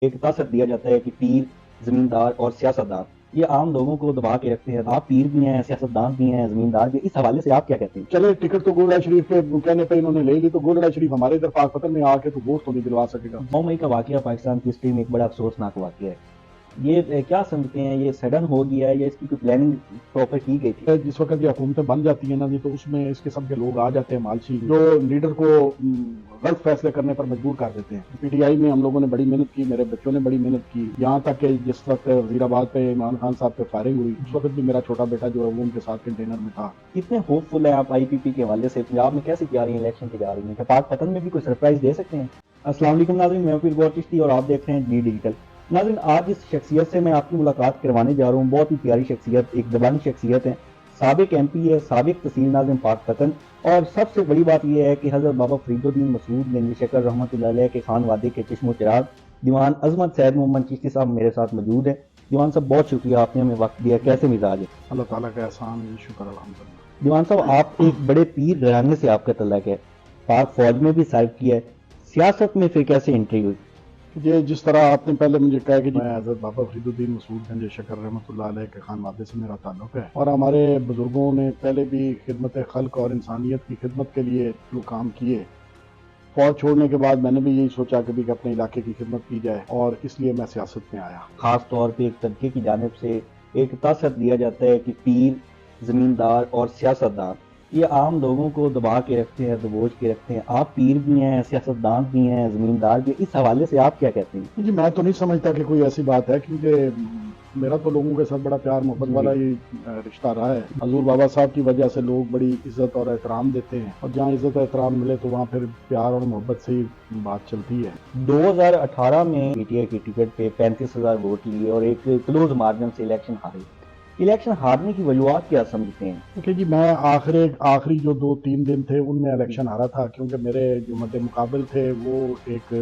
ایک تصور دیا جاتا ہے کہ پیر، زمیندار اور سیاستدان یہ عام لوگوں کو دبا کے رکھتے ہیں. آپ پیر بھی ہیں، سیاستدان بھی ہیں، زمیندار بھی. اس حوالے سے آپ کیا کہتے ہیں؟ چلے ٹکٹ تو گولڑا شریف کے کہنے پہ انہوں نے لے لی، تو گولڑا شریف ہمارے ادھر پاک پتن میں آ کے تو ووٹ تو نہیں دلوا سکے گا. 9 مئی کا واقعہ پاکستان کی ہسٹری میں ایک بڑا افسوسناک واقعہ ہے. یہ کیا سمجھتے ہیں، یہ سڈن ہو گیا ہے یا اس کی کوئی پلاننگ پراپر کی گئی تھی؟ جس وقت یہ حکومتیں بن جاتی ہیں نا جی، تو اس میں اس قسم کے لوگ آ جاتے ہیں مالچی، جو لیڈر کو غلط فیصلے کرنے پر مجبور کر دیتے ہیں. پی ٹی آئی میں ہم لوگوں نے بڑی محنت کی، میرے بچوں نے بڑی محنت کی، یہاں تک کہ جس وقت وزیر آباد پہ عمران خان صاحب پہ فائرنگ ہوئی اس وقت بھی میرا چھوٹا بیٹا جو ہے وہ ان کے ساتھ کنٹینر میں تھا. کتنے ہوپ فل ہیں آپ آئی پی پی کے حوالے سے؟ پنجاب میں کیسے جا رہی ہیں الیکشن کی جا رہی ہیں؟ کہ پاک پتن میں بھی کوئی سرپرائز دے سکتے ہیں؟ السلام علیکم ناظرین، میں پیر گور چشتی اور آپ دیکھ رہے ہیں جی ڈیجیٹل. ناظرین، آج اس شخصیت سے میں آپ کی ملاقات کروانے جا رہا ہوں. بہت ہی پیاری شخصیت، ایک زبانی شخصیت ہے، سابق ایم پی ہے، سابق تحصیل ناظم پاک پتن. اور سب سے بڑی بات یہ ہے کہ حضرت بابا فرید الدین مسعود گنج شکر رحمۃ اللہ علیہ کے خان وادی کے چشم و چراغ دیوان عظمت سید محمد چشتی صاحب میرے ساتھ موجود ہیں. دیوان صاحب بہت شکریہ، آپ نے ہمیں وقت دیا. کیسے مزاج ہے؟ اللہ تعالیٰ کا احسان ہے، شکر الحمدللہ. دیوان صاحب، آپ ایک بڑے پیر گھرانے سے آپ کا تعلق ہے، پاک فوج میں بھی سرو کیا ہے، سیاست میں پھر کیسے انٹری ہوئی؟ یہ جس طرح آپ نے پہلے مجھے کہا کہ میں حضرت بابا فرید الدین مسعود گنج شکر رحمۃ اللہ علیہ کے خان وادی سے میرا تعلق ہے، اور ہمارے بزرگوں نے پہلے بھی خدمت خلق اور انسانیت کی خدمت کے لیے جو کام کیے. فوج چھوڑنے کے بعد میں نے بھی یہی سوچا کہ اپنے علاقے کی خدمت کی جائے، اور اس لیے میں سیاست میں آیا. خاص طور پہ ایک طبقے کی جانب سے ایک تصور دیا جاتا ہے کہ پیر، زمیندار اور سیاستدان یہ عام لوگوں کو دبا کے رکھتے ہیں، دبوچ کے رکھتے ہیں. آپ پیر بھی ہیں، سیاستدان بھی ہیں، زمیندار بھی. اس حوالے سے آپ کیا کہتے ہیں؟ جی میں تو نہیں سمجھتا کہ کوئی ایسی بات ہے، کیونکہ میرا تو لوگوں کے ساتھ بڑا پیار محبت والا یہ رشتہ رہا ہے. حضور بابا صاحب کی وجہ سے لوگ بڑی عزت اور احترام دیتے ہیں، اور جہاں عزت احترام ملے تو وہاں پھر پیار اور محبت سے ہی بات چلتی ہے. 2018 میں پی ٹی آئی کی ٹکٹ پہ 35,000 ووٹ لیے اور ایک کلوز مارجن سے الیکشن ہارے. الیکشن ہارنے کی وجوہات کیا سمجھتے ہیں؟ کیونکہ جی میں آخری جو 2-3 دن تھے ان میں الیکشن ہارا تھا، کیونکہ میرے جو مد مقابل تھے وہ ایک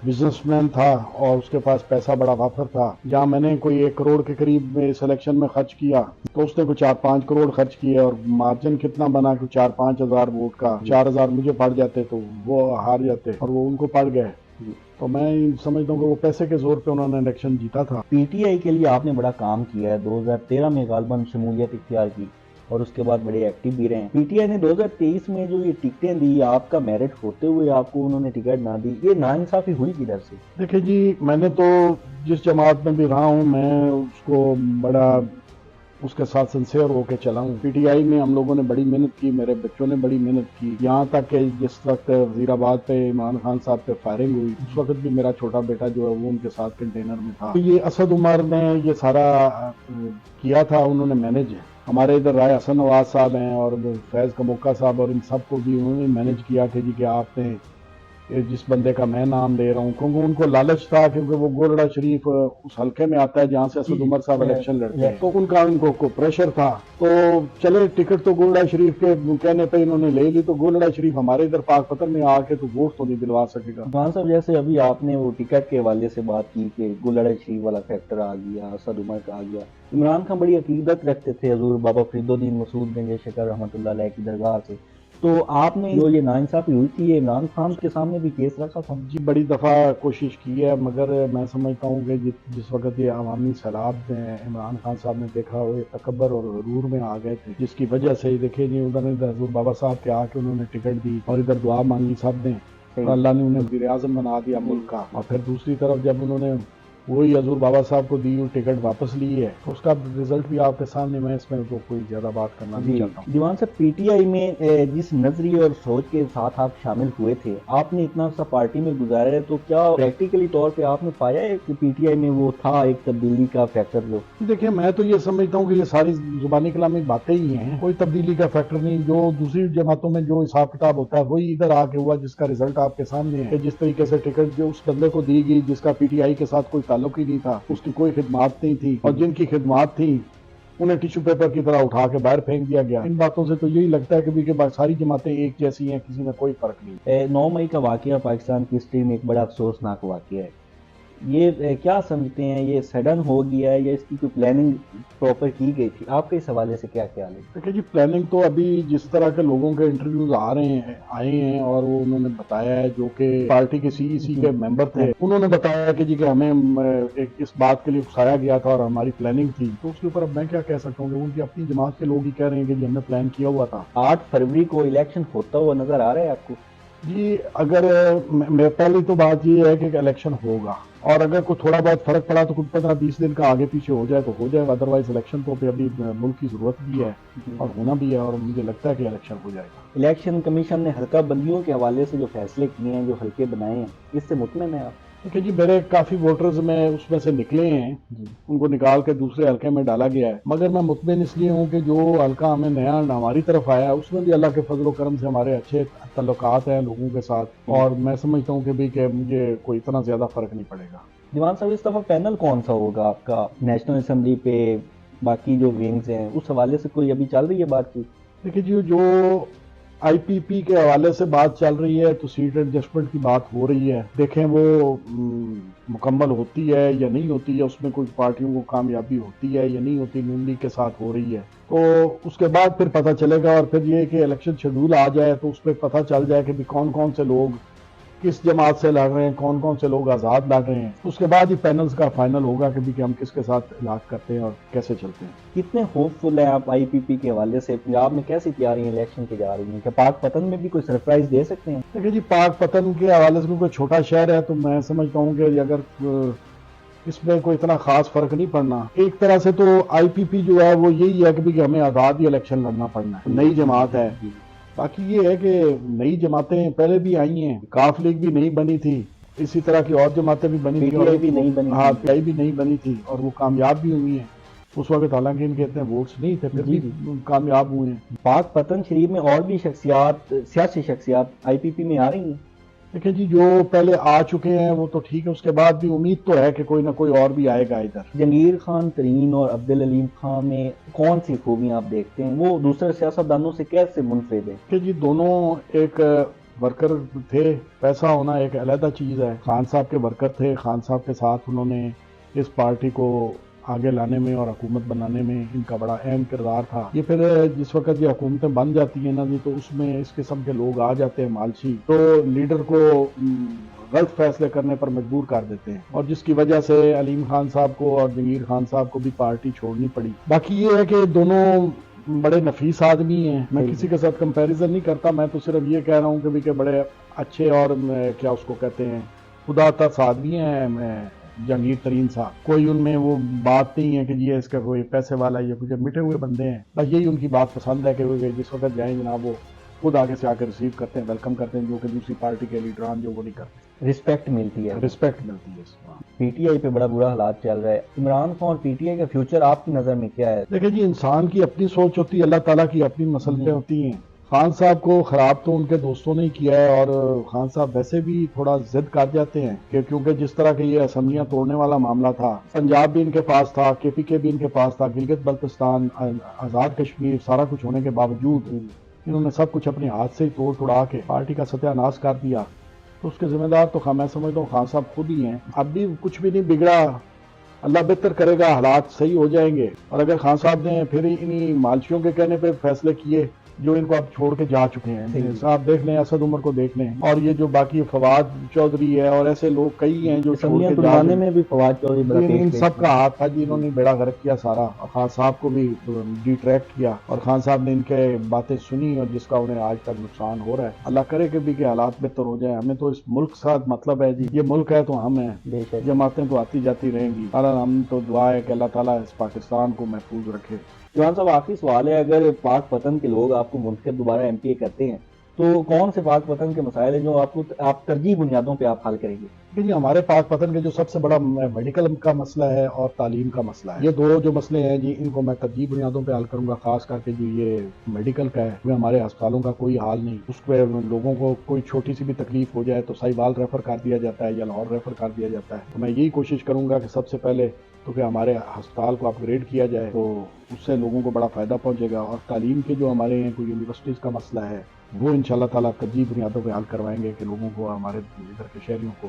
بزنس مین تھا اور اس کے پاس پیسہ بڑا وافر تھا. جہاں میں نے کوئی 1 کروڑ کے قریب میں اس الیکشن میں خرچ کیا تو اس نے کوئی 4-5 کروڑ خرچ کیے، اور مارجن کتنا بنا کہ 4-5 ہزار ووٹ کا 4 ہزار مجھے پڑ جاتے تو وہ ہار جاتے اور وہ ان کو پڑ گئے. تو میں سمجھتا ہوں کہ وہ پیسے کے زور پہ انہوں نے الیکشن جیتا تھا. پی ٹی آئی کے لیے آپ نے بڑا کام کیا ہے، 2013 میں غالباً شمولیت اختیار کی اور اس کے بعد بڑے ایکٹیو بھی رہے ہیں. پی ٹی آئی نے 2023 میں جو یہ ٹکٹیں دی، آپ کا میرٹ ہوتے ہوئے آپ کو انہوں نے ٹکٹ نہ دی، یہ ناانصافی ہوئی کدھر سے؟ دیکھیں جی، میں نے تو جس جماعت میں بھی رہا ہوں میں اس کو بڑا اس کے ساتھ سنسیئر ہو کے چلا ہوں. پی ٹی آئی میں ہم لوگوں نے بڑی محنت کی، میرے بچوں نے بڑی محنت کی، یہاں تک کہ جس وقت وزیر آباد پہ عمران خان صاحب پہ فائرنگ ہوئی اس وقت بھی میرا چھوٹا بیٹا جو ہے وہ ان کے ساتھ کنٹینر میں تھا. یہ اسد عمر نے یہ سارا کیا تھا، انہوں نے مینج. ہمارے ادھر رائے حسن نواز صاحب ہیں اور فیض کموکا صاحب، اور ان سب کو بھی انہوں نے مینج کیا کہ جی کہ آپ نے جس بندے کا میں نام لے رہا ہوں، کیونکہ ان کو لالچ تھا، کیونکہ وہ گولڑا شریف اس حلقے میں آتا ہے جہاں سے اسد عمر صاحب الیکشن لڑتے ہیں، تو ان کو پریشر تھا. تو چلے ٹکٹ تو گولڑا شریف کے کہنے پہ انہوں نے لے لی، تو گولڑا شریف ہمارے ادھر پاک پتن میں آ کے تو ووٹ تو نہیں دلوا سکے گا. خان صاحب، جیسے ابھی آپ نے وہ ٹکٹ کے حوالے سے بات کی کہ گولڑا شریف والا فیکٹر آ گیا، اسد عمر کا آ گیا. عمران خان بڑی عقیدت رکھتے تھے حضور بابا فرید الدین مسعود گنج شکر رحمۃ اللہ علیہ کی درگاہ سے، تو آپ نے جو یہ ناانصافی ہوئی تھی یہ عمران خان کے سامنے بھی کیس رکھا تھا؟ جی بڑی دفعہ کوشش کی ہے، مگر میں سمجھتا ہوں کہ جس وقت یہ عوامی سیلاب میں عمران خان صاحب نے دیکھا وہ تکبر اور غرور میں آ گئے تھے، جس کی وجہ سے دیکھیں جی ادھر حضور بابا صاحب کے آ کے انہوں نے ٹکٹ دی اور ادھر دعا مانگی سب نے، اور اللہ نے انہیں وزیر اعظم بنا دیا ملک کا. اور پھر دوسری طرف جب انہوں نے وہی حضور بابا صاحب کو دی ہوئی ٹکٹ واپس لی ہے تو اس کا رزلٹ بھی آپ کے سامنے، میں اس میں تو کوئی زیادہ بات کرنا نہیں چاہتا ہوں. دیوان صاحب، پی ٹی آئی میں جس نظریے اور سوچ کے ساتھ آپ شامل ہوئے تھے، آپ نے اتنا سا پارٹی میں گزارا ہے، تو کیا پریکٹیکلی طور پہ آپ نے پایا ہے کہ پی ٹی آئی میں وہ تھا ایک تبدیلی کا فیکٹر؟ جو دیکھیں میں تو یہ سمجھتا ہوں کہ یہ ساری زبانی کلامی باتیں ہی ہیں، کوئی تبدیلی کا فیکٹر نہیں. جو دوسری جماعتوں میں جو حساب کتاب ہوتا ہے وہی ادھر آ کے ہوا، جس کا رزلٹ آپ کے سامنے ہے. جس طریقے سے ٹکٹ جو اس بندے کو دی گئی جس کا پی ٹی آئی کے ساتھ کوئی تعلق ہی نہیں تھا، اس کی کوئی خدمات نہیں تھی، اور جن کی خدمات تھیں انہیں ٹیشو پیپر کی طرح اٹھا کے باہر پھینک دیا گیا. ان باتوں سے تو یہی لگتا ہے کہ ساری جماعتیں ایک جیسی ہیں، کسی میں کوئی فرق نہیں. 9 مئی کا واقعہ پاکستان کی ہسٹری میں ایک بڑا افسوسناک واقعہ ہے. یہ کیا سمجھتے ہیں، یہ سڈن ہو گیا ہے یا اس کی کوئی پلاننگ پراپر کی گئی تھی؟ آپ کے اس حوالے سے کیا خیال ہے؟ دیکھیں جی، پلاننگ تو ابھی جس طرح کے لوگوں کے انٹرویوز آئے ہیں اور وہ انہوں نے بتایا ہے جو کہ پارٹی کے سی ای سی کے ممبر تھے، انہوں نے بتایا کہ جی کہ ہمیں اس بات کے لیے اکسایا گیا تھا اور ہماری پلاننگ تھی، تو اس کے اوپر اب میں کیا کہہ سکتا ہوں کہ ان کی اپنی جماعت کے لوگ ہی کہہ رہے ہیں کہ جی ہم نے پلان کیا ہوا تھا۔ 8 فروری کو الیکشن ہوتا ہوا نظر آ رہا ہے آپ کو؟ جی اگر پہلی تو بات یہ ہے کہ الیکشن ہوگا، اور اگر کوئی تھوڑا بہت فرق پڑا تو کچھ 15-20 دن کا آگے پیچھے ہو جائے تو ہو جائے، ادروائز الیکشن تو ابھی ملک کی ضرورت بھی ہے اور ہونا بھی ہے، اور مجھے لگتا ہے کہ الیکشن ہو جائے گا۔ الیکشن کمیشن نے حلقہ بندیوں کے حوالے سے جو فیصلے کیے ہیں، جو حلقے بنائے ہیں، اس سے مطمئن ہیں آپ؟ دیکھیں جی، میرے کافی ووٹرز میں اس میں سے نکلے ہیں، ان کو نکال کے دوسرے حلقے میں ڈالا گیا ہے، مگر میں مطمئن اس لیے ہوں کہ جو حلقہ ہمیں نیا ہماری طرف آیا اس میں بھی اللہ کے فضل و کرم سے ہمارے اچھے تعلقات ہیں لوگوں کے ساتھ، اور میں سمجھتا ہوں کہ مجھے کوئی اتنا زیادہ فرق نہیں پڑے گا۔ دیوان صاحب، اس دفعہ پینل کون سا ہوگا آپ کا نیشنل اسمبلی پہ؟ باقی جو ونگز ہیں اس حوالے سے کوئی ابھی چل رہی ہے بات چیت؟ دیکھیے جی، جو آئی پی پی کے حوالے سے بات چل رہی ہے تو سیٹ ایڈجسٹمنٹ کی بات ہو رہی ہے، دیکھیں وہ مکمل ہوتی ہے یا نہیں ہوتی ہے، اس میں کچھ پارٹیوں کو کامیابی ہوتی ہے یا نہیں ہوتی، نون لیگ کے ساتھ ہو رہی ہے، تو اس کے بعد پھر پتہ چلے گا، اور پھر یہ کہ الیکشن شیڈول آ جائے تو اس پہ پتہ چل جائے کہ کون کون سے لوگ کس جماعت سے لڑ رہے ہیں، کون کون سے لوگ آزاد لڑ رہے ہیں، اس کے بعد ہی پینلز کا فائنل ہوگا کہ ہم کس کے ساتھ علاج کرتے ہیں اور کیسے چلتے ہیں۔ کتنے ہوپ فل ہیں آپ آئی پی پی کے حوالے سے؟ پنجاب میں کیسی تیاریاں الیکشن کی جا رہی ہیں؟ کہ پاک پتن میں بھی کوئی سرپرائز دے سکتے ہیں؟ دیکھیں جی، پاک پتن کے حوالے سے کوئی چھوٹا شہر ہے تو میں سمجھتا ہوں کہ اگر اس میں کوئی اتنا خاص فرق نہیں پڑنا، ایک طرح سے تو آئی پی پی جو ہے وہ یہی ہے کہ ہمیں آزاد ہی الیکشن لڑنا پڑنا ہے، نئی جماعت ہے، باقی یہ ہے کہ نئی جماعتیں پہلے بھی آئی ہیں، کاف لیگ بھی نہیں بنی تھی، اسی طرح کی اور جماعتیں بھی بنی تھی، پی ٹی آئی بھی نہیں بنی ہاں تھی۔ پی آئی بھی نہیں بنی تھی، اور وہ کامیاب بھی ہوئی ہیں اس وقت، حالانکہ ان کے اتنے ووٹس نہیں تھے پھر بھی کامیاب ہوئے ہیں۔ پاک پتن شریف میں اور بھی شخصیات، سیاسی شخصیات آئی پی پی میں آ رہی ہیں؟ دیکھیں جی، جو پہلے آ چکے ہیں وہ تو ٹھیک ہے، اس کے بعد بھی امید تو ہے کہ کوئی نہ کوئی اور بھی آئے گا ادھر۔ جہانگیر خان ترین اور عبدالعلیم خان میں کون سی خوبیاں آپ دیکھتے ہیں؟ وہ دوسرے سیاستدانوں سے کیسے منفرد ہیں؟ کہ جی دونوں ایک ورکر تھے، پیسہ ہونا ایک علیحدہ چیز ہے، خان صاحب کے ورکر تھے، خان صاحب کے ساتھ انہوں نے اس پارٹی کو آگے لانے میں اور حکومت بنانے میں ان کا بڑا اہم کردار تھا۔ یہ پھر جس وقت یہ حکومتیں بن جاتی ہیں نا جی، تو اس میں اس قسم کے لوگ آ جاتے ہیں مالچی، تو لیڈر کو غلط فیصلے کرنے پر مجبور کر دیتے ہیں، اور جس کی وجہ سے علیم خان صاحب کو اور جہانگیر خان صاحب کو بھی پارٹی چھوڑنی پڑی۔ باقی یہ ہے کہ دونوں بڑے نفیس آدمی ہیں، میں کسی کے ساتھ کمپیریزن نہیں کرتا، میں تو صرف یہ کہہ رہا ہوں کہ بڑے اچھے اور کیا اس کو کہتے ہیں خدا ترس آدمی ہیں جہانگیر ترین صاحب، کوئی ان میں وہ بات نہیں ہے کہ یہ اس کا کوئی پیسے والا، یہ کچھ مٹے ہوئے بندے ہیں، بس یہی ان کی بات پسند ہے کہ جس وقت جائیں جناب وہ خود آگے سے آ کے ریسیو کرتے ہیں، ویلکم کرتے ہیں، جو کہ دوسری پارٹی کے لیڈران جو وہ نہیں کرتے۔ رسپیکٹ ملتی ہے، رسپیکٹ ملتی ہے اس میں۔ پی ٹی آئی پہ بڑا برا حالات چل رہا ہے، عمران خان اور پی ٹی آئی کا فیوچر آپ کی نظر میں کیا ہے؟ دیکھیں جی، انسان کی اپنی سوچ ہوتی ہے، اللہ تعالیٰ کی اپنی مسلطیں ہوتی ہیں۔ خان صاحب کو خراب تو ان کے دوستوں نے کیا ہے، اور خان صاحب ویسے بھی تھوڑا ضد کر جاتے ہیں کہ کیونکہ جس طرح کے یہ اسمبلیاں توڑنے والا معاملہ تھا، پنجاب بھی ان کے پاس تھا، کے پی کے بھی ان کے پاس تھا، گلگت بلتستان، آزاد کشمیر، سارا کچھ ہونے کے باوجود انہوں نے سب کچھ اپنے ہاتھ سے ہی توڑ توڑا کے پارٹی کا ستیہ ناش کر دیا، تو اس کے ذمہ دار تو میں سمجھتا ہوں خان صاحب خود ہی ہیں۔ اب بھی کچھ بھی نہیں بگڑا، اللہ بہتر کرے گا، حالات صحیح ہو جائیں گے، اور اگر خان صاحب نے پھر انہی مالچیوں کے کہنے پہ فیصلے کیے جو ان کو اب چھوڑ کے جا چکے ہیں، صاحب دیکھ لیں، اسد عمر کو دیکھ لیں، اور یہ جو باقی فواد چودھری ہے اور ایسے لوگ کئی ہیں جو چھوڑ کے جا چکے میں بھی فواد چودھری بڑا ان پیش سب کا ہاتھ تھا جی، انہوں نے بیڑا غرق کیا سارا، اور خان صاحب کو بھی ڈی ٹریکٹ کیا، اور خان صاحب نے ان کے باتیں سنی، اور جس کا انہیں آج تک نقصان ہو رہا ہے۔ اللہ کرے کہ حالات بہتر ہو جائے، ہمیں تو اس ملک سے مطلب ہے جی، یہ ملک ہے تو ہم ہیں، جماعتیں تو آتی جاتی رہیں گی، ہم تو دعا ہے کہ اللہ تعالیٰ اس پاکستان کو محفوظ رکھے۔ جوان صاحب، آخری سوال ہے، اگر پاک پتن کے لوگ آپ کو منتخب دوبارہ ایم پی اے کرتے ہیں تو کون سے پاک پتن کے مسائل ہیں جو آپ ترجیح بنیادوں پہ آپ حل کریں گے؟ جی، ہمارے پاک پتن کے جو سب سے بڑا میڈیکل کا مسئلہ ہے اور تعلیم کا مسئلہ ہے، یہ دو جو مسئلے ہیں جی، ان کو میں ترجیح بنیادوں پہ حل کروں گا، خاص کر کے جو یہ میڈیکل کا ہے، میں ہمارے ہسپتالوں کا کوئی حال نہیں، اس پہ لوگوں کو کوئی چھوٹی سی بھی تکلیف ہو جائے تو سہیوال ریفر کر دیا جاتا ہے یا لاہور ریفر کر دیا جاتا ہے، تو میں یہی کوشش کروں گا کہ سب سے پہلے تو کہ ہمارے ہسپتال کو اپ گریڈ کیا جائے، تو اس سے لوگوں کو بڑا فائدہ پہنچے گا، اور تعلیم کے جو ہمارے ہیں کوئی یونیورسٹیز کا مسئلہ ہے وہ انشاءاللہ تعالیٰ ترجیح بنیادوں پہ حل کروائیں گے کہ لوگوں کو، ہمارے ادھر کے شہریوں کو